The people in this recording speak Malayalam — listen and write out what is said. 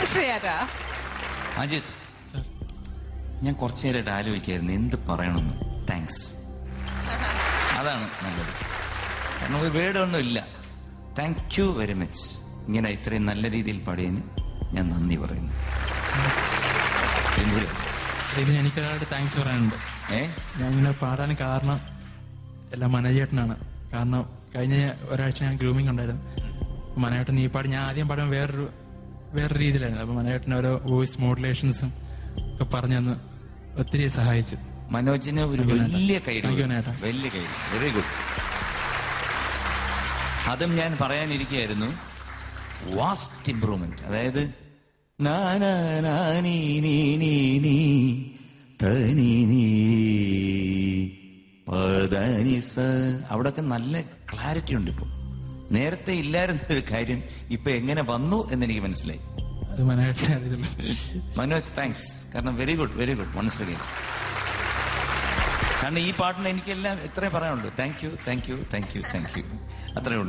ശ്രേയാ. അജിത്ത്, ഞാൻ കുറച്ചു നേരമായിട്ട് ആലോചിക്കായിരുന്നു എന്ത് പറയണമെന്ന്. താങ്ക്സ്, അതാണ് നല്ലത്. കാരണം ഒരു വേർഡൊന്നും ഇല്ല. Thank you very much. ഇങ്ങനെ ഇത്രയും നല്ല രീതിയിൽ പാടിയതിന് ഞാൻ നന്ദി പറയുന്നു. എനിക്കൊരാളുടെ താങ്ക്സ് പറയാനുണ്ട്. ഞാൻ ഇങ്ങനെ പാടാൻ കാരണം എല്ലാം മനോജേട്ടനാണ്. കാരണം കഴിഞ്ഞ ഒരാഴ്ച ഞാൻ ഗ്രൂമിംഗ് ഉണ്ടായിരുന്നു. മനോജേട്ടൻ ഈ പാടി ഞാൻ ആദ്യം പാടാൻ വേറൊരു രീതിയിലായിരുന്നു. അപ്പൊ മനോജേട്ടൻ ഓരോ വോയിസ് മോഡുലേഷൻസും ഒക്കെ പറഞ്ഞു തന്ന് ഒത്തിരി സഹായിച്ചു. മനോജിന് ഒരു വലിയ കൈ, വലിയ കൈ. Very good. അതും ഞാൻ പറയാനിരിക്കുകയായിരുന്നു. Vast improvement. അതായത് അവിടൊക്കെ നല്ല ക്ലാരിറ്റി ഉണ്ട്. ഇപ്പൊ നേരത്തെ ഇല്ലായിരുന്ന ഒരു കാര്യം ഇപ്പൊ എങ്ങനെ വന്നു എന്നെനിക്ക് മനസ്സിലായി. മനോജ്, താങ്ക്സ്. കാരണം very good, very good. Once again. കാരണം ഈ പാട്ടിന് എനിക്കെല്ലാം ഇത്രയും പറയാനുള്ളൂ. Thank you, thank you, thank you, thank you. അത്രേ ഉള്ളൂ.